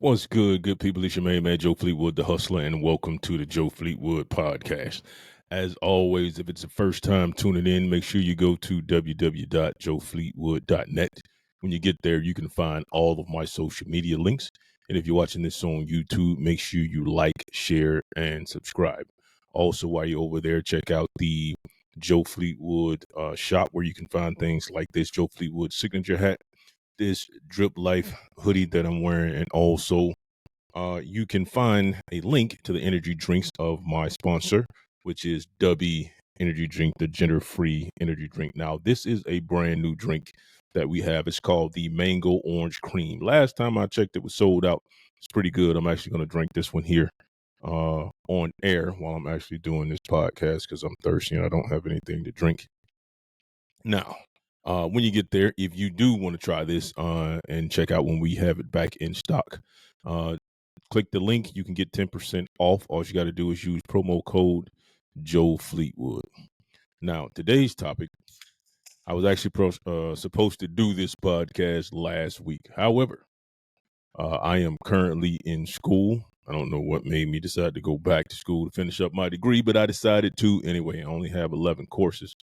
What's good people? It's your main man, Joe Fleetwood, the hustler, and welcome to the Joe Fleetwood podcast. As always, if it's the first time tuning in, make sure you go to www.joefleetwood.net. When you get there, you can find all of my social media links. And if you're watching this on YouTube, make sure you like, share, and subscribe. Also, while you're over there, check out the Joe Fleetwood shop where you can find things like this Joe Fleetwood signature hat, this Drip Life hoodie that I'm wearing, and also you can find a link to the energy drinks of my sponsor, which is Dubby Energy Drink, the gender-free energy drink. Now, this is a brand new drink that we have. It's called the Mango Orange Cream. Last time I checked, it was sold out. It's pretty good. I'm actually going to drink this one here on air while I'm actually doing this podcast because I'm thirsty and I don't have anything to drink. Now, when you get there, if you do want to try this and check out when we have it back in stock, click the link. You can get 10% off. All you got to do is use promo code Joe Fleetwood. Now, today's topic, I was actually supposed to do this podcast last week. However, I am currently in school. I don't know what made me decide to go back to school to finish up my degree, but I decided to anyway. I only have 11 courses.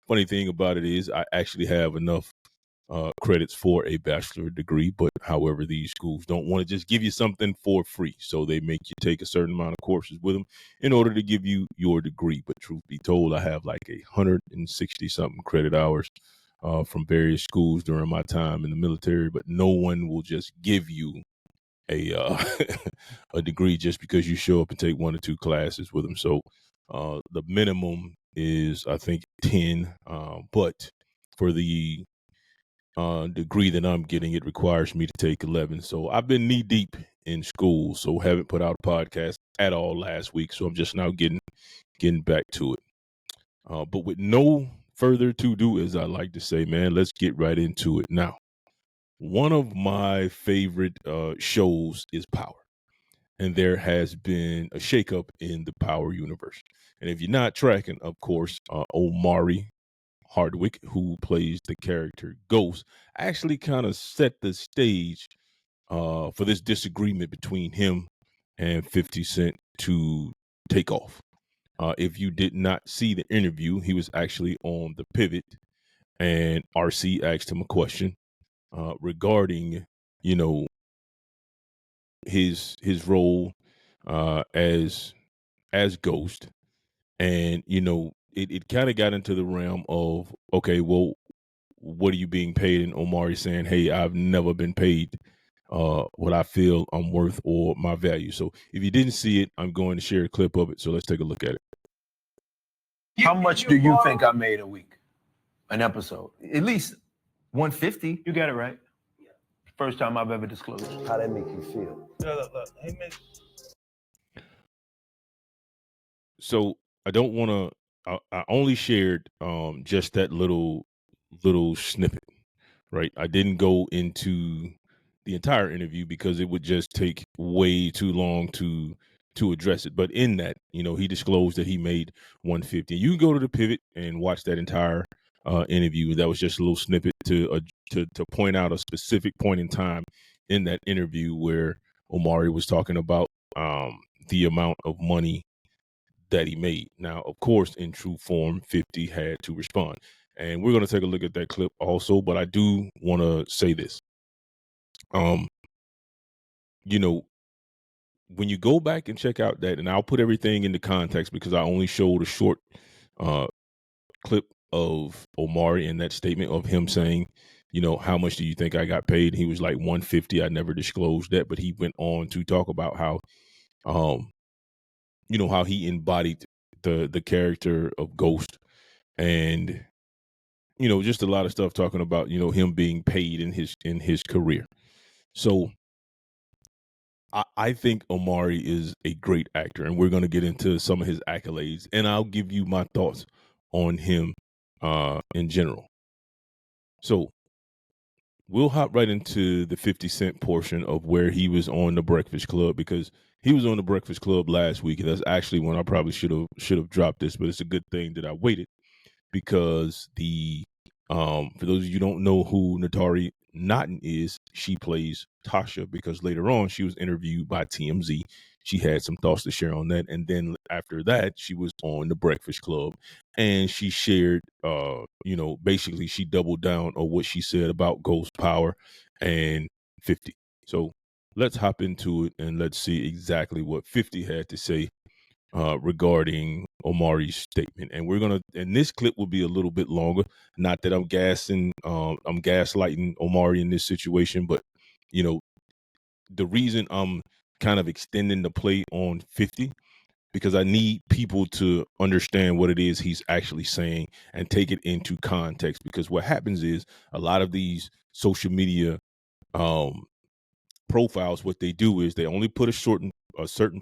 Funny thing about it is I actually have enough credits for a bachelor degree, but however, these schools don't want to just give you something for free. So they make you take a certain amount of courses with them in order to give you your degree. But truth be told, I have like 160 something credit hours from various schools during my time in the military, but no one will just give you a a degree just because you show up and take one or two classes with them. So the minimum is, I think, 10, but for the degree that I'm getting, it requires me to take 11. So I've been knee deep in school, so haven't put out a podcast at all last week. So I'm just now getting back to it. But with no further to do, as I like to say, man, let's get right into it. Now, one of my favorite shows is Power. And there has been a shakeup in the Power universe. And if you're not tracking, of course, Omari Hardwick, who plays the character Ghost, actually kind of set the stage for this disagreement between him and 50 Cent to take off. If you did not see the interview, he was actually on the Pivot, and RC asked him a question regarding, you know, his role as Ghost, and it kind of got into the realm of, okay, well, what are you being paid? And Omari saying, hey, I've never been paid what I feel I'm worth or my value. So if you didn't see it, I'm going to share a clip of it. So let's take a look at it. How much do you think I made a week? An episode? At least 150. You got it right. First time I've ever disclosed. How that make you feel? Look. Hey, man. So I don't want to. I only shared just that little snippet, right? I didn't go into the entire interview because it would just take way too long to address it. But in that, he disclosed that he made 150. You can go to the Pivot and watch that entire interview. That was just a little snippet to point out a specific point in time in that interview where Omari was talking about the amount of money that he made. Now, of course, in true form, 50 had to respond. And we're going to take a look at that clip also, but I do want to say this. When you go back and check out that, and I'll put everything into context because I only showed a short clip of Omari and that statement of him saying, how much do you think I got paid? He was like 150. I never disclosed that, but he went on to talk about how, how he embodied the character of Ghost, and just a lot of stuff talking about him being paid in his career. So I think Omari is a great actor, and we're going to get into some of his accolades, and I'll give you my thoughts on him in general. So we'll hop right into the 50 Cent portion of where he was on the Breakfast Club, because he was on the Breakfast Club last week, and that's actually when I probably should have dropped this, but it's a good thing that I waited, because the for those of you who don't know who Natari Naughton is she plays Tasha, because later on she was interviewed by TMZ. She had some thoughts to share on that, and then after that she was on the Breakfast Club, and she shared, basically she doubled down on what she said about Ghost Power and 50. So let's hop into it and let's see exactly what 50 had to say regarding Omari's statement. And this clip will be a little bit longer. Not that I'm gaslighting Omari in this situation, but the reason I'm kind of extending the play on 50, because I need people to understand what it is he's actually saying and take it into context. Because what happens is a lot of these social media profiles, what they do is they only put a certain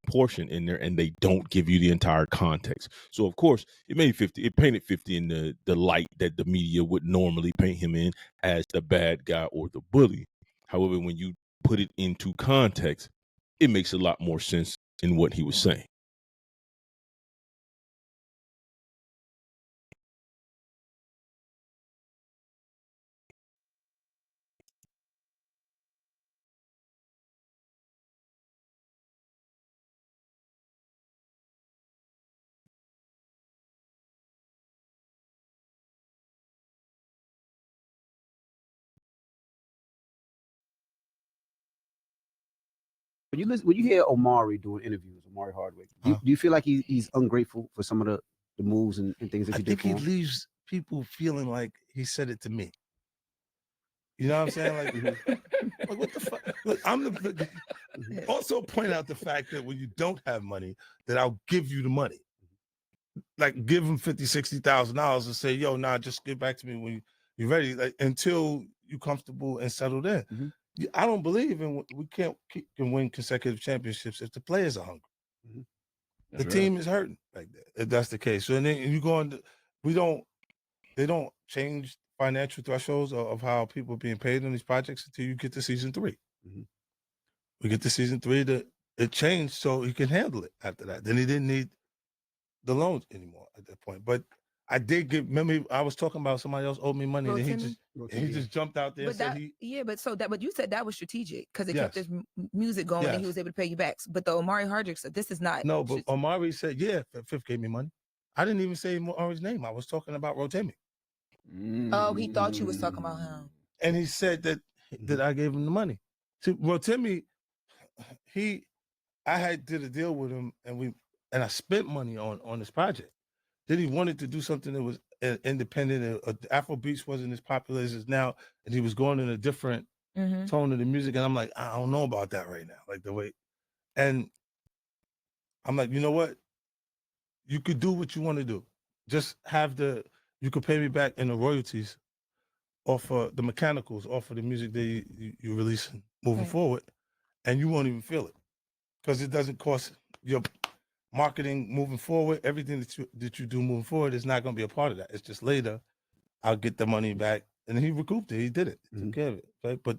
portion in there, and they don't give you the entire context. So of course it painted 50 in the light that the media would normally paint him in, as the bad guy or the bully. However, when you put it into context, it makes a lot more sense in what he was saying. When you hear Omari doing interviews, Omari Hardwick, do you feel like he's ungrateful for some of the moves and things that you did for him? I think he leaves people feeling like he said it to me. You know what I'm saying? Like what the fuck? Look, also point out the fact that when you don't have money, that I'll give you the money. Like give him $50,000-$60,000 and say, yo, nah, just get back to me when you're ready. Like until you're comfortable and settled in. Mm-hmm. I don't believe we can win consecutive championships if the players are hungry. Mm-hmm. The team is hurting like that, if that's the case. So then you go on, they don't change financial thresholds of how people are being paid on these projects until you get to season 3. Mm-hmm. We get to season 3, it changed so he can handle it after that. Then he didn't need the loans anymore at that point. But I did remember I was talking about somebody else owed me money, and he just jumped out there and said but you said that was strategic because it kept his music going and he was able to pay you back. But the Omari Hardwick said this is not. No, but Omari said, yeah, Fifth gave me money. I didn't even say Omari's name. I was talking about Rotimi. Oh, he thought you was talking about him. And he said that I gave him the money. See, Rotimi, I had did a deal with him, and I spent money on this project. Then he wanted to do something that was independent. Afrobeats wasn't as popular as it is now, and he was going in a different tone of the music. And I'm like, I don't know about that right now, like the way. And I'm like, you know what? You could do what you want to do. Just you could pay me back in the royalties off of the mechanicals, off of the music that you release moving forward, and you won't even feel it because it doesn't cost your marketing moving forward. Everything that you do moving forward is not going to be a part of that. It's just later I'll get the money back, and he recouped it. He did it. He took care of it. Right? But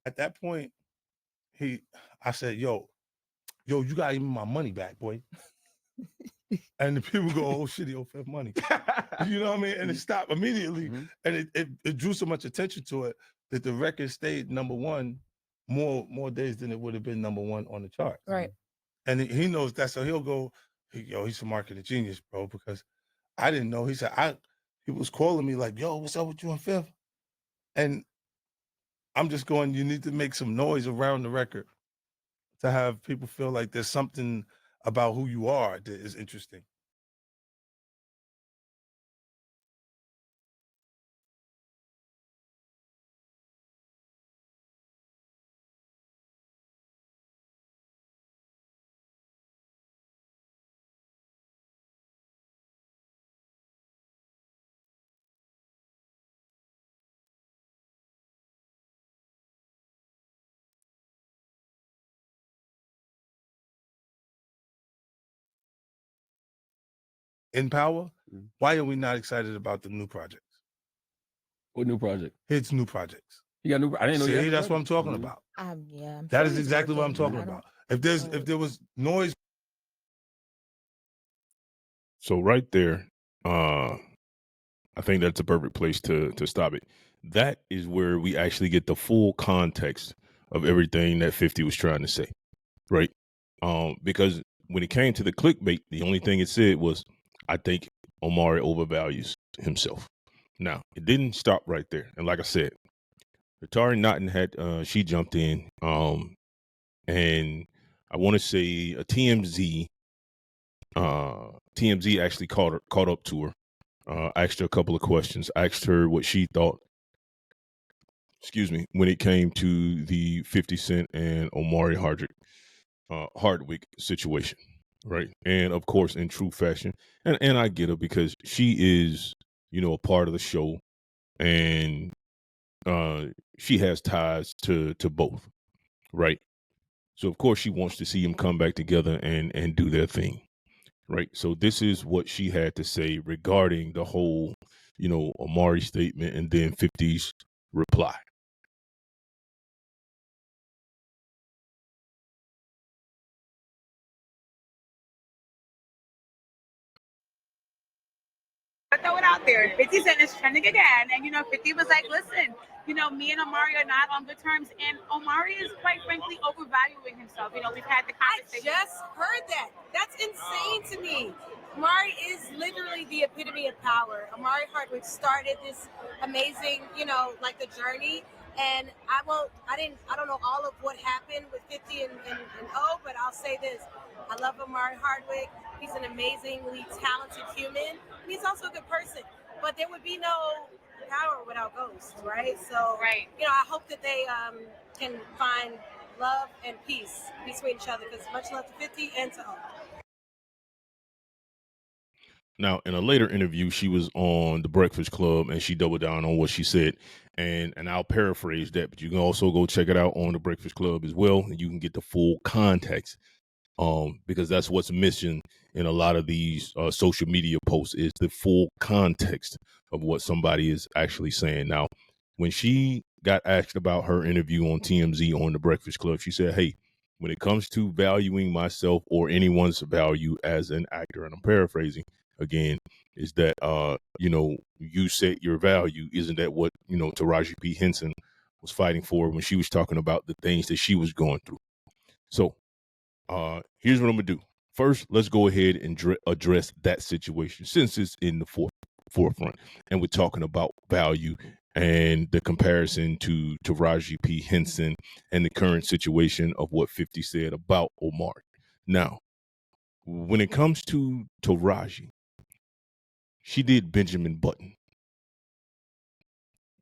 at that point, I said, yo, you got to give me my money back, boy. And the people go, oh shit, he owed Fifth money. You know what I mean? And it stopped immediately. And it drew so much attention to it that the record stayed number 1 more days than it would have been number 1 on the chart. Right. And he knows that, so he'll go, he's a marketing genius, bro, because I didn't know. He said, he was calling me like, yo, what's up with you and Fifth? And I'm just going, you need to make some noise around the record to have people feel like there's something about who you are that is interesting. In Power, why are we not excited about the new projects? What new project? His new projects. You got new. I didn't know. See, that's what I'm talking about. Yeah, that is exactly what I'm talking about. If there was noise. So right there, I think that's a perfect place to stop it. that is where we actually get the full context of everything that 50 was trying to say, right? Because when it came to the clickbait, the only thing it said was, I think Omari overvalues himself. Now, it didn't stop right there. And like I said, Natari Naughton had, she jumped in, and I want to say a TMZ actually caught up to her, asked her a couple of questions, asked her what she thought, when it came to the 50 Cent and Omari Hardwick situation, right? And of course, in true fashion, and I get her because she is, a part of the show, and she has ties to both, right? So of course she wants to see them come back together and do their thing, right? So this is what she had to say regarding the whole, Omari statement and then 50's reply. I throw it out there. 50 Cent is trending again. And, 50 was like, listen, me and Omari are not on good terms. And Omari is, quite frankly, overvaluing himself. We've had the conversation. I just heard that. That's insane to me. Omari is literally the epitome of power. Omari Hardwick started this amazing, like the journey. And I don't know all of what happened with 50 and O, but I'll say this. I love Omari Hardwick. He's an amazingly talented human. And he's also a good person. But there would be no power without Ghost, right? So, right. I hope that they can find love and peace between each other, because much love to 50 and to O. Now, in a later interview, she was on The Breakfast Club, and she doubled down on what she said. And I'll paraphrase that, but you can also go check it out on The Breakfast Club as well, and you can get the full context, because that's what's missing in a lot of these social media posts is the full context of what somebody is actually saying. Now, when she got asked about her interview on TMZ on The Breakfast Club, she said, hey, when it comes to valuing myself or anyone's value as an actor, and I'm paraphrasing, again, is that you set your value. Isn't that what Taraji P. Henson was fighting for when she was talking about the things that she was going through? So here's what I'm gonna do. First, let's go ahead and address that situation since it's in the forefront, and we're talking about value and the comparison to Taraji P. Henson and the current situation of what 50 said about Omar. Now, when it comes to Taraji, she did Benjamin Button.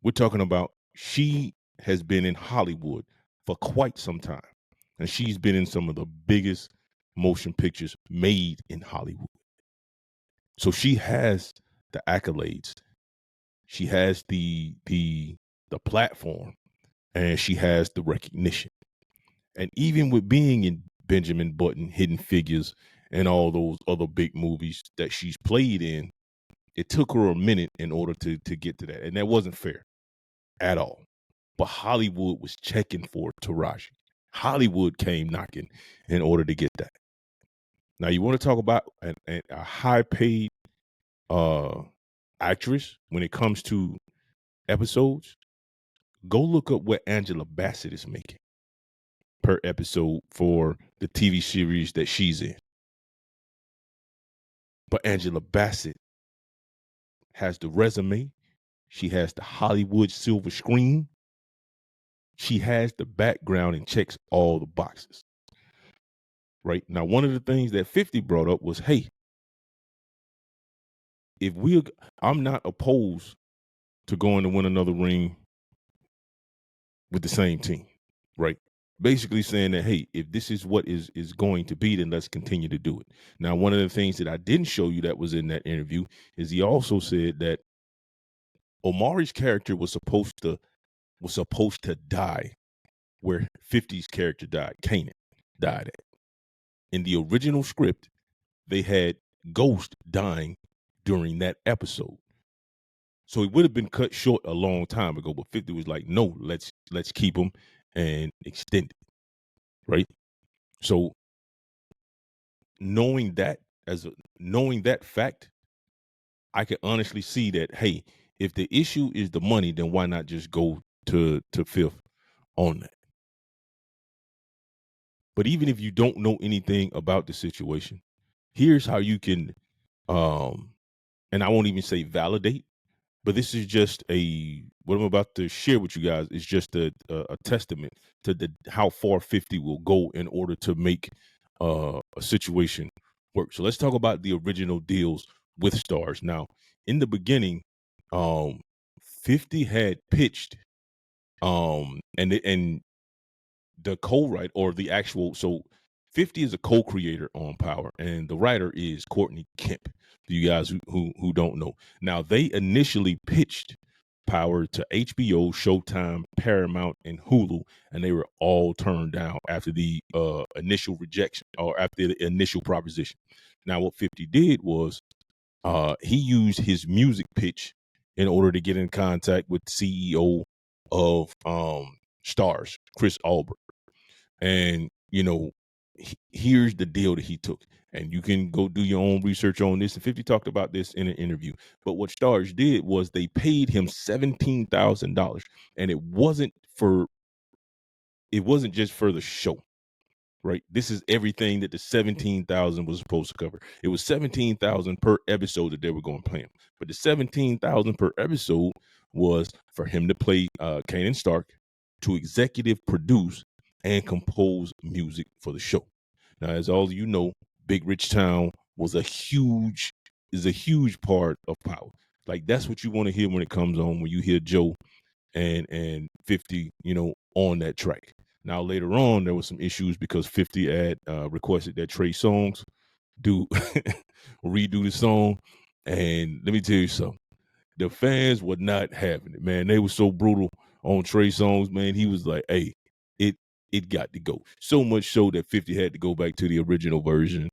We're talking about she has been in Hollywood for quite some time, and she's been in some of the biggest motion pictures made in Hollywood. So she has the accolades, she has the platform, and she has the recognition. And even with being in Benjamin Button, Hidden Figures, and all those other big movies that she's played in, it took her a minute in order to get to that. And that wasn't fair at all. But Hollywood was checking for Taraji. Hollywood came knocking in order to get that. Now, you want to talk about a high-paid actress when it comes to episodes? Go look up what Angela Bassett is making per episode for the TV series that she's in. But Angela Bassett has the resume. She has the Hollywood silver screen. She has the background and checks all the boxes. Right? Now, one of the things that 50 brought up was, hey, I'm not opposed to going to win another ring with the same team, right? Basically saying that, hey, if this is what is going to be, then let's continue to do it. Now, one of the things that I didn't show you that was in that interview is he also said that Omari's character was supposed to die where 50's character died. Kanan died at. In the original script, they had Ghost dying during that episode. So it would have been cut short a long time ago, but 50 was like, no, let's keep him and extend it. Right? So knowing that fact, I can honestly see that, hey, If the issue is the money, then why not just go to fifth on that? But even if you don't know anything about the situation, here's how you can, and I won't even say validate, but this is just what I'm about to share with you guys is just a testament to how far 50 will go in order to make a situation work. So let's talk about the original deals with Stars. Now, in the beginning, 50 had pitched, and the co-write or the actual, so 50 is a co-creator on Power, and the writer is Courtney Kemp. For you guys who don't know, now they initially pitched Power to HBO, Showtime, Paramount, and Hulu, and they were all turned down after the initial rejection or after the initial proposition. Now, what 50 did was he used his music pitch in order to get in contact with the CEO of Stars, Chris Albert. And, here's the deal that he took. And you can go do your own research on this. And 50 talked about this in an interview. But what Stars did was they paid him $17,000. And it wasn't just for the show, right? This is everything that the $17,000 was supposed to cover. It was $17,000 per episode that they were going to play him. But the $17,000 per episode was for him to play Kanan Stark, to executive produce and compose music for the show. Now, as all of you know, Big Rich Town is a huge part of Power. Like, that's what you want to hear when it comes on, when you hear Joe and 50, on that track. Now, later on, there was some issues because 50 had requested that Trey Songz redo the song. And let me tell you something. The fans were not having it, man. They were so brutal on Trey Songz, man. He was like, hey, it got to go. So much so that 50 had to go back to the original version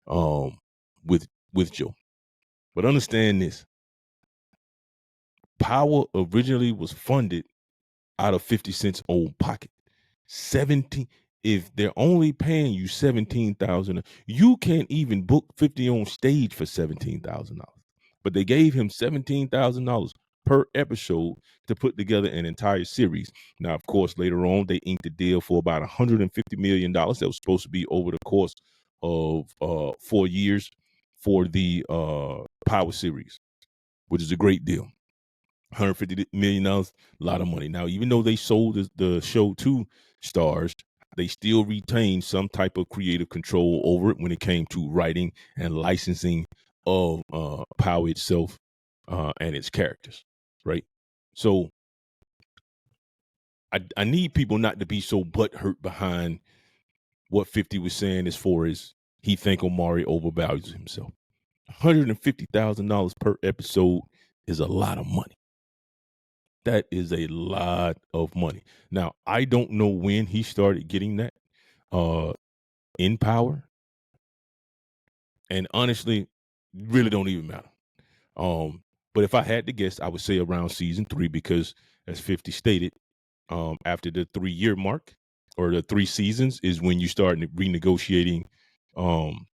with Joe. But understand this. Power originally was funded out of 50 Cent's own pocket. 17. If they're only paying you $17,000, you can't even book 50 on stage for $17,000. But they gave him $17,000 per episode to put together an entire series. Now, of course, later on, they inked a deal for about $150 million that was supposed to be over the course of 4 years for the Power series, which is a great deal. $150 million, a lot of money. Now, even though they sold the show to Stars, they still retained some type of creative control over it when it came to writing and licensing of Power itself and its characters, right? So I need people not to be so butthurt behind what 50 was saying as far as he think Omari overvalues himself. $150,000 per episode is a lot of money. That is a lot of money. Now, I don't know when he started getting that in Power. And honestly, really don't even matter. But if I had to guess, I would say around season 3, because as 50 stated, after the 3-year mark or the 3 seasons is when you start renegotiating, when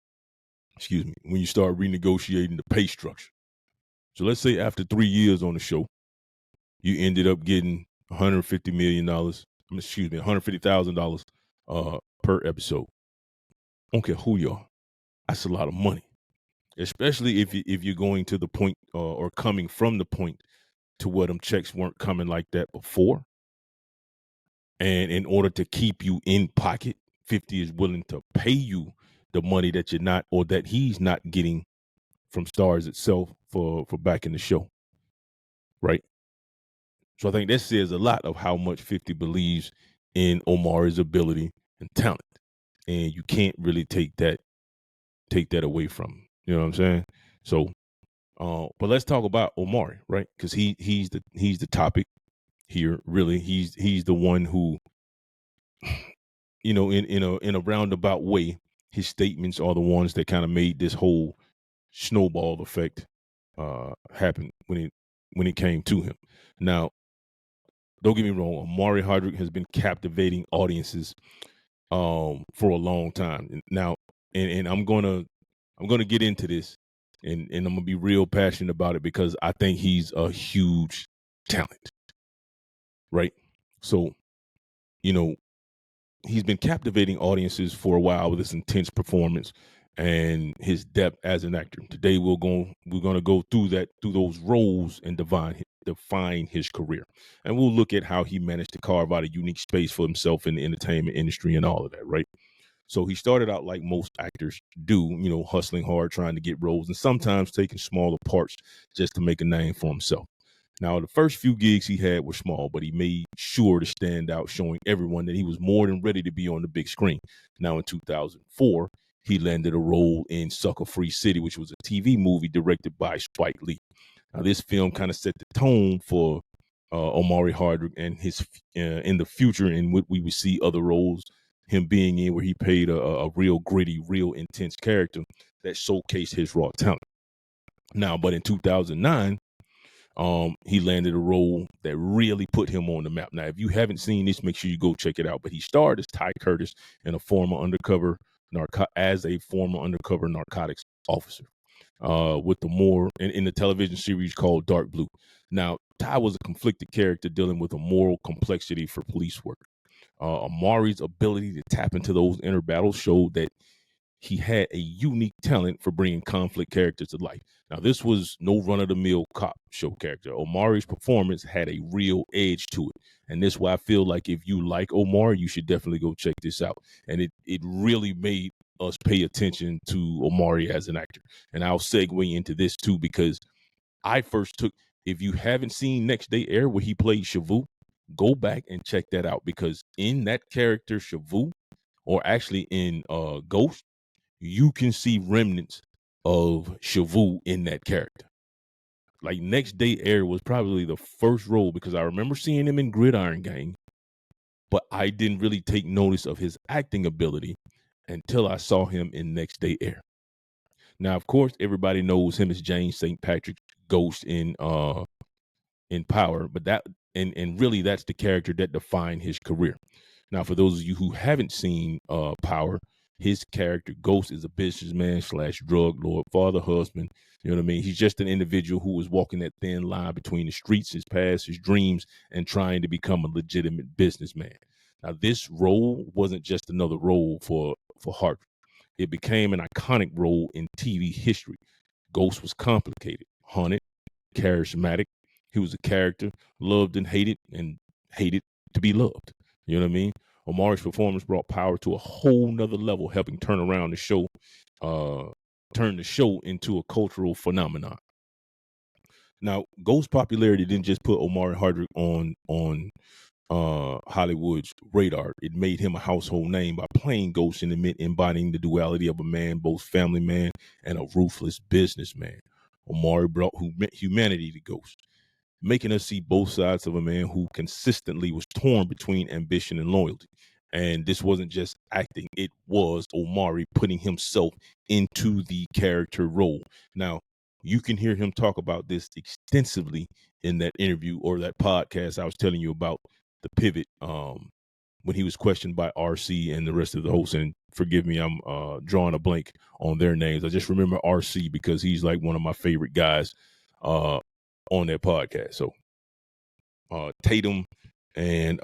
you start renegotiating the pay structure. So let's say after 3 years on the show, you ended up getting $150,000 per episode. I don't care who you are. That's a lot of money, especially if you're going to the point or coming from the point to where them checks weren't coming like that before. And in order to keep you in pocket, 50 is willing to pay you the money that you're not, or that he's not getting from Stars itself for backing the show, right? So I think that says a lot of how much 50 believes in Omari's ability and talent, and you can't really take that away from him. You know what I'm saying? So, but let's talk about Omari, right? Because he's the topic here. Really, he's the one who, in a roundabout way, his statements are the ones that kind of made this whole snowball effect happen when it came to him. Now, don't get me wrong, Omari Hardwick has been captivating audiences for a long time now, and I'm gonna get into this And I'm gonna be real passionate about it because I think he's a huge talent. Right? So, he's been captivating audiences for a while with his intense performance and his depth as an actor. Today we're going to go through those roles and define his career. And we'll look at how he managed to carve out a unique space for himself in the entertainment industry and all of that, right? So he started out like most actors do, hustling hard, trying to get roles, and sometimes taking smaller parts just to make a name for himself. Now, the first few gigs he had were small, but he made sure to stand out, showing everyone that he was more than ready to be on the big screen. Now, in 2004, he landed a role in Sucker Free City, which was a TV movie directed by Spike Lee. Now, this film kind of set the tone for Omari Hardwick and his in the future, in what we would see other roles him being in, where he played a real gritty, real intense character that showcased his raw talent. Now, but in 2009, he landed a role that really put him on the map. Now, if you haven't seen this, make sure you go check it out. But he starred as Ty Curtis in a former undercover narcotics officer with the more in the television series called Dark Blue. Now, Ty was a conflicted character dealing with a moral complexity for police work. Omari's ability to tap into those inner battles showed that he had a unique talent for bringing conflict characters to life. Now, this was no run-of-the-mill cop show character. Omari's performance had a real edge to it. And this is why I feel like if you like Omari, you should definitely go check this out. And it really made us pay attention to Omari as an actor. And I'll segue into this too, because if you haven't seen Next Day Air where he played Shavu, go back and check that out, because in that character Shavu, or actually in Ghost, you can see remnants of Shavu in that character. Like Next Day Air was probably the first role, because I remember seeing him in Gridiron Gang, but I didn't really take notice of his acting ability until I saw him in Next Day Air. Now, of course, everybody knows him as James St. Patrick, Ghost in Power, but and really that's the character that defined his career. Now, for those of you who haven't seen Power, his character Ghost is a businessman / drug lord, father, husband. You know what I mean? He's just an individual who was walking that thin line between the streets, his past, his dreams, and trying to become a legitimate businessman. Now, this role wasn't just another role for Hardwick. It became an iconic role in TV history. Ghost was complicated, haunted, charismatic. He was a character, loved and hated to be loved. You know what I mean? Omari's performance brought Power to a whole nother level, helping turn the show into a cultural phenomenon. Now, Ghost's popularity didn't just put Omari Hardwick on Hollywood's radar. It made him a household name by playing Ghost and embodying the duality of a man, both family man and a ruthless businessman. Omari brought humanity to Ghost, making us see both sides of a man who consistently was torn between ambition and loyalty. And this wasn't just acting, it was Omari putting himself into the character role. Now, you can hear him talk about this extensively in that interview or that podcast I was telling you about, The Pivot, when he was questioned by RC and the rest of the hosts. And forgive me, I'm drawing a blank on their names. I just remember RC because he's like one of my favorite guys on their podcast. So Tatum, and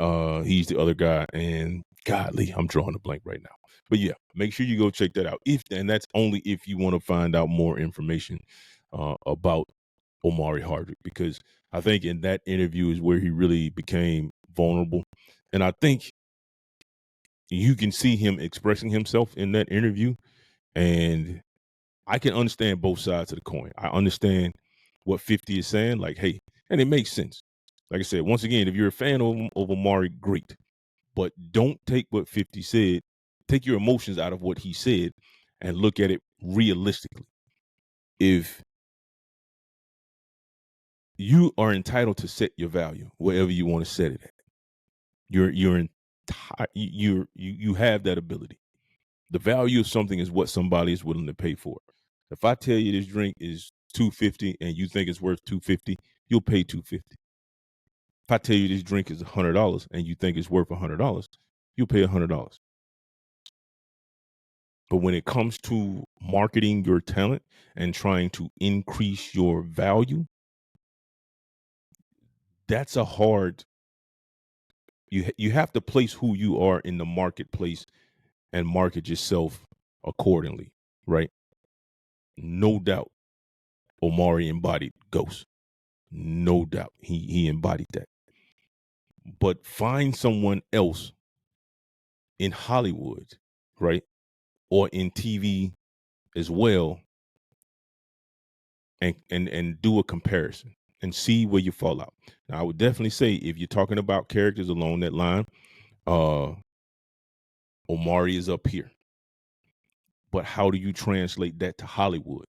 he's the other guy, and godly, I'm drawing a blank right now. But yeah, make sure you go check that out. And that's only if you want to find out more information about Omari Hardwick, because I think in that interview is where he really became vulnerable. And I think you can see him expressing himself in that interview, and I can understand both sides of the coin. I understand what 50 is saying, like, hey, and it makes sense. Like I said, once again, if you're a fan of Omari, great. But don't take what 50 said, take your emotions out of what he said, and look at it realistically. If you are entitled to set your value wherever you want to set it at, you have that ability. The value of something is what somebody is willing to pay for. If I tell you this drink is $250 and you think it's worth $250, you'll pay $250. If I tell you this drink is $100 and you think it's worth $100, you'll pay $100. But when it comes to marketing your talent and trying to increase your value, that's a hard. You have to place who you are in the marketplace and market yourself accordingly, right? No doubt, Omari embodied Ghost. No doubt, he embodied that. But find someone else in Hollywood, right, or in TV as well, and do a comparison and see where you fall out. Now, I would definitely say if you're talking about characters along that line, Omari is up here. But how do you translate that to Hollywood,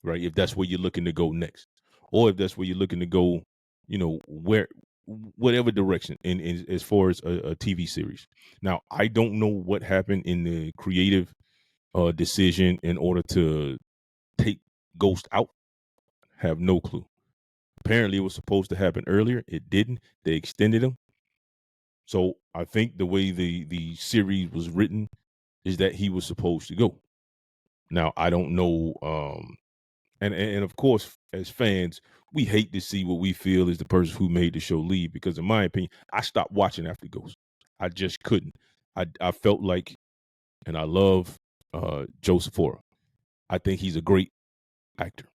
right? If that's where you're looking to go next, or if that's where you're looking to go, whatever direction in as far as a TV series. Now, I don't know what happened in the creative decision in order to take Ghost out. Have no clue. Apparently, it was supposed to happen earlier. It didn't. They extended him. So I think the way the series was written is that he was supposed to go. Now, I don't know. And of course, as fans, we hate to see what we feel is the person who made the show leave, because in my opinion, I stopped watching after Ghost. I just couldn't. I felt like, and I love Joe Fleetwood. I think he's a great actor,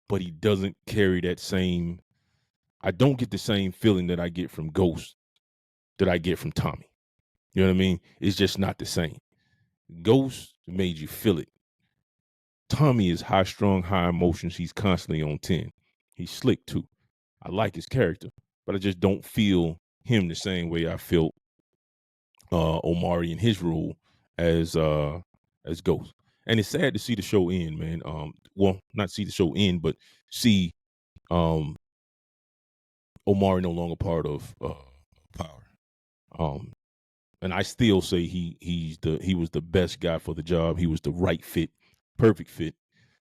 but he doesn't carry that same. I don't get the same feeling that I get from Ghost that I get from Tommy. You know what I mean? It's just not the same. Ghost made you feel it. Tommy is high strung, high emotions. He's constantly on 10. He's slick too. I like his character, but I just don't feel him the same way I felt Omari in his role as Ghost. And it's sad to see the show end, man. Well, not see the show end, but see Omari no longer part of Power. And I still say he was the best guy for the job. He was the right fit, perfect fit.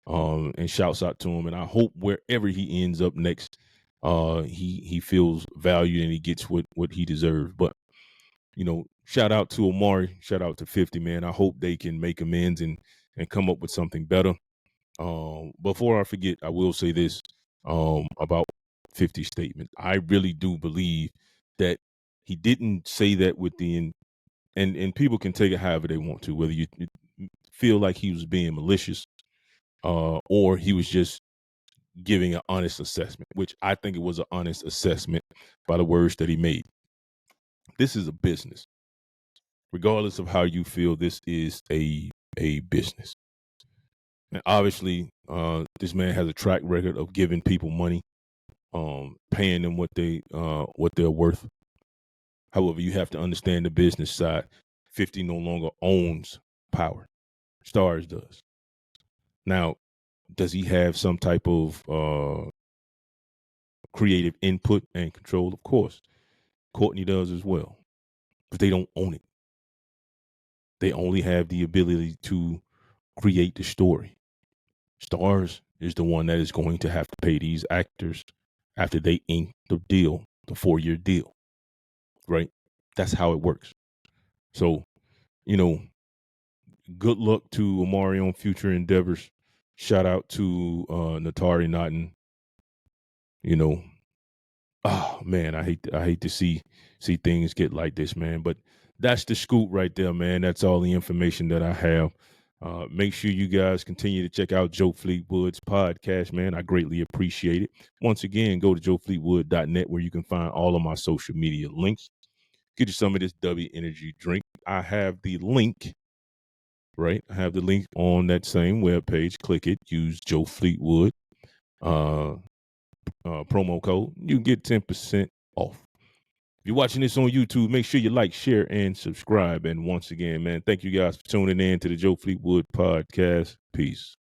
And shouts out to him. And I hope wherever he ends up next, he feels valued and he gets what he deserves. But shout out to Omari, shout out to 50, man. I hope they can make amends and come up with something better. Before I forget, I will say this about 50's statement. I really do believe that he didn't say that with the and people can take it however they want to, whether you feel like he was being malicious or he was just giving an honest assessment, which I think it was an honest assessment by the words that he made. This is a business. Regardless of how you feel, this is a business. And obviously, this man has a track record of giving people money, paying them what they're worth. However, you have to understand the business side. 50 no longer owns Power. Stars does. Now, does he have some type of creative input and control? Of course. Courtney does as well. But they don't own it. They only have the ability to create the story. Stars is the one that is going to have to pay these actors after they ink the deal, the 4-year deal. Right? That's how it works. So, good luck to Omari on future endeavors. Shout out to Natari Naughton. Oh man, I hate to see things get like this, man. But that's the scoop right there, man. That's all the information that I have. Make sure you guys continue to check out Joe Fleetwood's podcast, man. I greatly appreciate it. Once again, go to joefleetwood.net where you can find all of my social media links. Get you some of this W Energy drink. I have the link, right? I have the link on that same webpage. Click it. Use Joe Fleetwood promo code. You can get 10% off. If you're watching this on YouTube, make sure you like, share, and subscribe. And once again, man, thank you guys for tuning in to the Joe Fleetwood podcast. Peace.